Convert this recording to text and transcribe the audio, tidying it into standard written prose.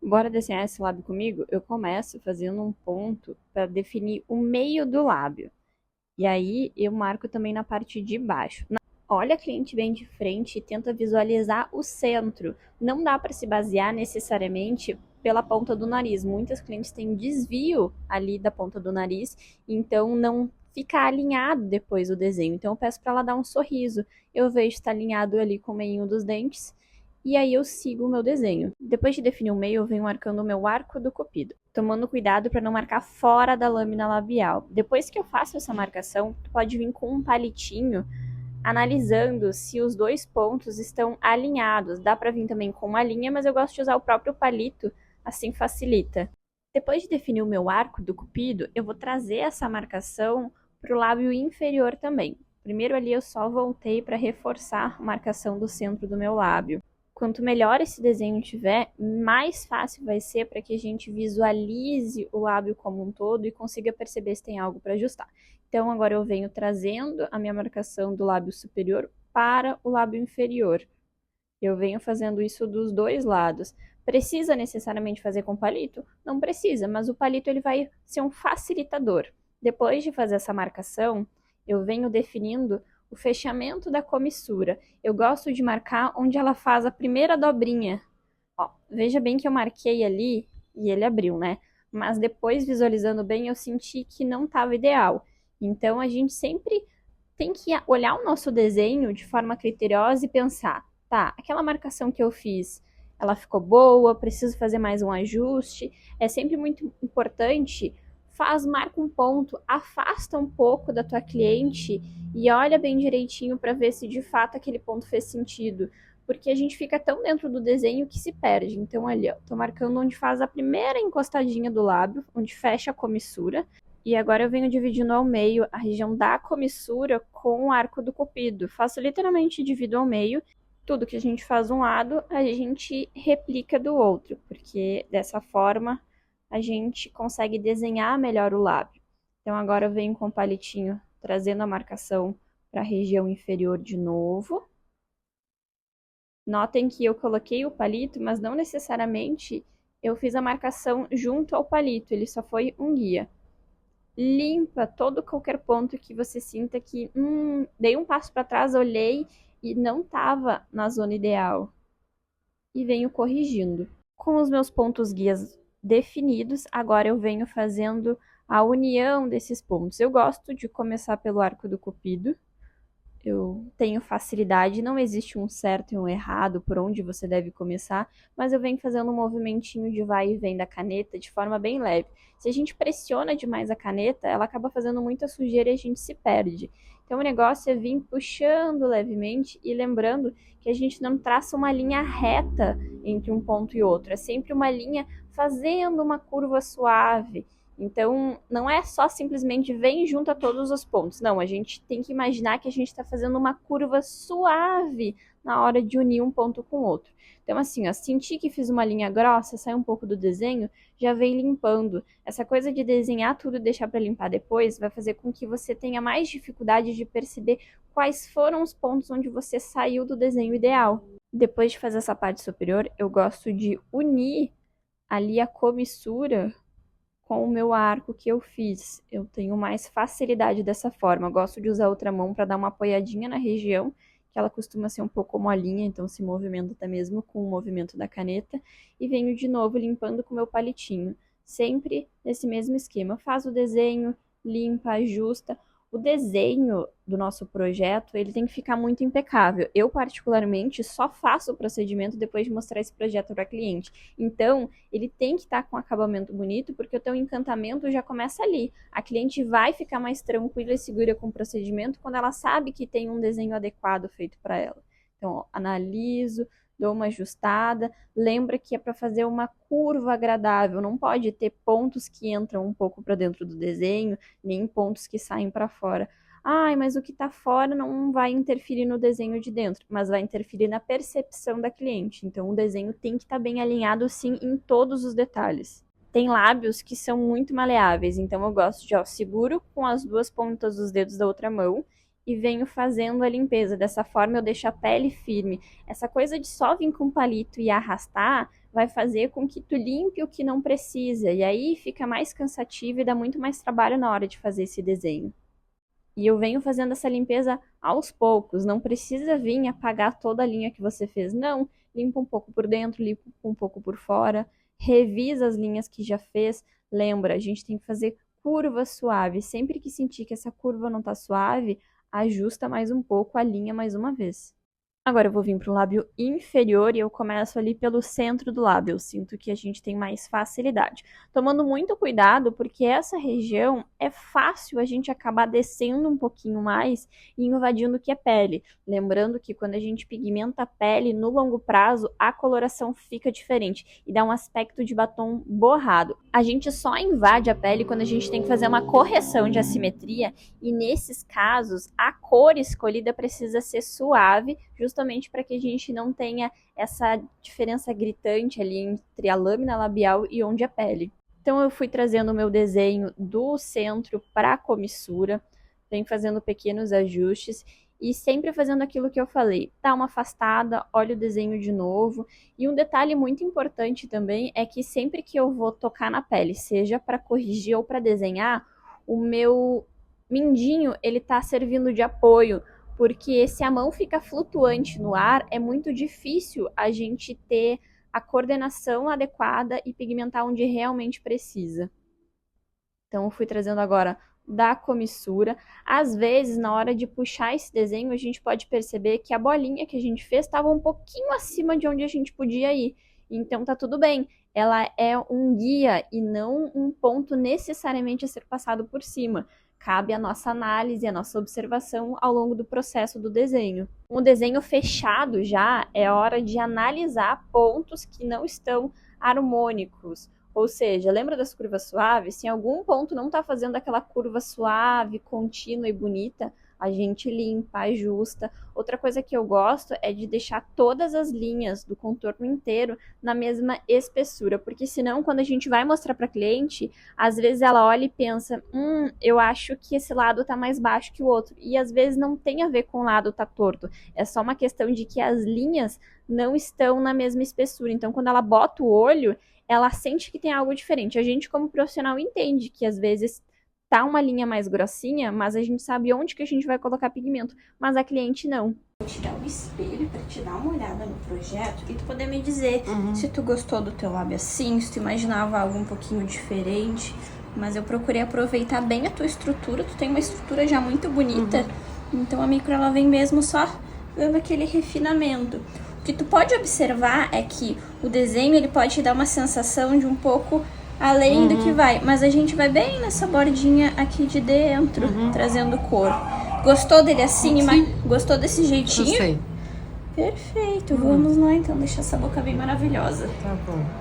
Bora desenhar esse lábio comigo? Eu começo fazendo um ponto para definir o meio do lábio. E aí eu marco também na parte de baixo. Olha a cliente bem de frente e tenta visualizar o centro. Não dá para se basear necessariamente pela ponta do nariz. Muitas clientes têm desvio ali da ponta do nariz, então não fica alinhado depois o desenho. Então eu peço para ela dar um sorriso. Eu vejo que está alinhado ali com o meinho dos dentes. E aí eu sigo o meu desenho. Depois de definir o meio, eu venho marcando o meu arco do cupido, tomando cuidado para não marcar fora da lâmina labial. Depois que eu faço essa marcação, tu pode vir com um palitinho analisando se os dois pontos estão alinhados. Dá para vir também com uma linha, mas eu gosto de usar o próprio palito, assim facilita. Depois de definir o meu arco do cupido, eu vou trazer essa marcação para o lábio inferior também. Primeiro ali eu só voltei para reforçar a marcação do centro do meu lábio. Quanto melhor esse desenho tiver, mais fácil vai ser para que a gente visualize o lábio como um todo e consiga perceber se tem algo para ajustar. Então, agora eu venho trazendo a minha marcação do lábio superior para o lábio inferior. Eu venho fazendo isso dos dois lados. Precisa necessariamente fazer com palito? Não precisa, mas o palito ele vai ser um facilitador. Depois de fazer essa marcação, eu venho definindo o fechamento da comissura. Eu gosto de marcar onde ela faz a primeira dobrinha. Ó, veja bem que eu marquei ali e ele abriu, né? Mas depois, visualizando bem, eu senti que não estava ideal. Então, a gente sempre tem que olhar o nosso desenho de forma criteriosa e pensar, tá, aquela marcação que eu fiz, ela ficou boa, preciso fazer mais um ajuste. É sempre muito importante, marca um ponto, afasta um pouco da tua cliente e olha bem direitinho para ver se de fato aquele ponto fez sentido. Porque a gente fica tão dentro do desenho que se perde. Então, ali, ó, tô marcando onde faz a primeira encostadinha do lábio, onde fecha a comissura. E agora eu venho dividindo ao meio a região da comissura com o arco do cupido. Faço literalmente divido ao meio. Tudo que a gente faz de um lado, a gente replica do outro, porque dessa forma a gente consegue desenhar melhor o lábio. Então agora eu venho com o palitinho trazendo a marcação para a região inferior de novo. Notem que eu coloquei o palito, mas não necessariamente eu fiz a marcação junto ao palito, ele só foi um guia. Limpa todo qualquer ponto que você sinta que, dei um passo para trás, olhei e não estava na zona ideal. E venho corrigindo. Com os meus pontos guias definidos, agora eu venho fazendo a união desses pontos. Eu gosto de começar pelo arco do cupido. Eu tenho facilidade, não existe um certo e um errado por onde você deve começar, mas eu venho fazendo um movimentinho de vai e vem da caneta de forma bem leve. Se a gente pressiona demais a caneta, ela acaba fazendo muita sujeira e a gente se perde. Então o negócio é vir puxando levemente e lembrando que a gente não traça uma linha reta entre um ponto e outro, é sempre uma linha fazendo uma curva suave. Então, não é só simplesmente vem e junta todos os pontos. Não, a gente tem que imaginar que a gente está fazendo uma curva suave na hora de unir um ponto com o outro. Então, assim, ó, senti que fiz uma linha grossa, sai um pouco do desenho, já vem limpando. Essa coisa de desenhar tudo e deixar para limpar depois vai fazer com que você tenha mais dificuldade de perceber quais foram os pontos onde você saiu do desenho ideal. Depois de fazer essa parte superior, eu gosto de unir ali a comissura com o meu arco que eu fiz. Eu tenho mais facilidade dessa forma. Eu gosto de usar a outra mão para dar uma apoiadinha na região, que ela costuma ser um pouco molinha, então se movimenta até mesmo com o movimento da caneta. E venho de novo limpando com o meu palitinho. Sempre nesse mesmo esquema. Faz o desenho, limpa, ajusta. O desenho do nosso projeto, ele tem que ficar muito impecável. Eu, particularmente, só faço o procedimento depois de mostrar esse projeto para cliente. Então, ele tem que estar com acabamento bonito, porque o teu encantamento já começa ali. A cliente vai ficar mais tranquila e segura com o procedimento quando ela sabe que tem um desenho adequado feito para ela. Então, ó, analiso, dou uma ajustada, lembra que é para fazer uma curva agradável, não pode ter pontos que entram um pouco para dentro do desenho, nem pontos que saem para fora. Ai, mas o que está fora não vai interferir no desenho de dentro, mas vai interferir na percepção da cliente. Então, o desenho tem que estar bem alinhado, sim, em todos os detalhes. Tem lábios que são muito maleáveis, então eu gosto de, ó, seguro com as duas pontas dos dedos da outra mão e venho fazendo a limpeza. Dessa forma eu deixo a pele firme. Essa coisa de só vir com um palito e arrastar vai fazer com que tu limpe o que não precisa, e aí fica mais cansativo e dá muito mais trabalho na hora de fazer esse desenho. E eu venho fazendo essa limpeza aos poucos, não precisa vir apagar toda a linha que você fez, não. Limpa um pouco por dentro, limpa um pouco por fora, revisa as linhas que já fez. Lembra, a gente tem que fazer curva suave. Sempre que sentir que essa curva não tá suave, ajusta mais um pouco a linha mais uma vez. Agora eu vou vir para o lábio inferior e eu começo ali pelo centro do lábio. Eu sinto que a gente tem mais facilidade. Tomando muito cuidado, porque essa região é fácil a gente acabar descendo um pouquinho mais e invadindo o que é pele. Lembrando que quando a gente pigmenta a pele, no longo prazo, a coloração fica diferente e dá um aspecto de batom borrado. A gente só invade a pele quando a gente tem que fazer uma correção de assimetria e nesses casos, a cor escolhida precisa ser suave, justamente para que a gente não tenha essa diferença gritante ali entre a lâmina labial e onde a pele. Então eu fui trazendo o meu desenho do centro para a comissura, venho fazendo pequenos ajustes e sempre fazendo aquilo que eu falei, dá uma afastada, olha o desenho de novo. E um detalhe muito importante também é que sempre que eu vou tocar na pele, seja para corrigir ou para desenhar, o meu mindinho ele tá servindo de apoio, porque se a mão fica flutuante no ar, é muito difícil a gente ter a coordenação adequada e pigmentar onde realmente precisa. Então eu fui trazendo agora da comissura. Às vezes, na hora de puxar esse desenho, a gente pode perceber que a bolinha que a gente fez estava um pouquinho acima de onde a gente podia ir. Então tá tudo bem, ela é um guia e não um ponto necessariamente a ser passado por cima. Cabe a nossa análise, a nossa observação ao longo do processo do desenho. Um desenho fechado já é hora de analisar pontos que não estão harmônicos. Ou seja, lembra das curvas suaves? Se em algum ponto não está fazendo aquela curva suave, contínua e bonita, a gente limpa, ajusta. Outra coisa que eu gosto é de deixar todas as linhas do contorno inteiro na mesma espessura, porque senão quando a gente vai mostrar para a cliente, às vezes ela olha e pensa, eu acho que esse lado está mais baixo que o outro, e às vezes não tem a ver com o lado tá torto, é só uma questão de que as linhas não estão na mesma espessura, então quando ela bota o olho, ela sente que tem algo diferente. A gente como profissional entende que às vezes tá uma linha mais grossinha, mas a gente sabe onde que a gente vai colocar pigmento, mas a cliente não. Vou tirar o espelho pra te dar uma olhada no projeto e tu poder me dizer se tu gostou do teu lábio assim, se tu imaginava algo um pouquinho diferente, mas eu procurei aproveitar bem a tua estrutura, tu tem uma estrutura já muito bonita, então a micro ela vem mesmo só dando aquele refinamento. O que tu pode observar é que o desenho ele pode te dar uma sensação de um pouco além do que vai, mas a gente vai bem nessa bordinha aqui de dentro, trazendo cor. Gostou dele assim? Gostou desse jeitinho? Gostei. Perfeito, vamos lá então, deixar essa boca bem maravilhosa. Tá bom.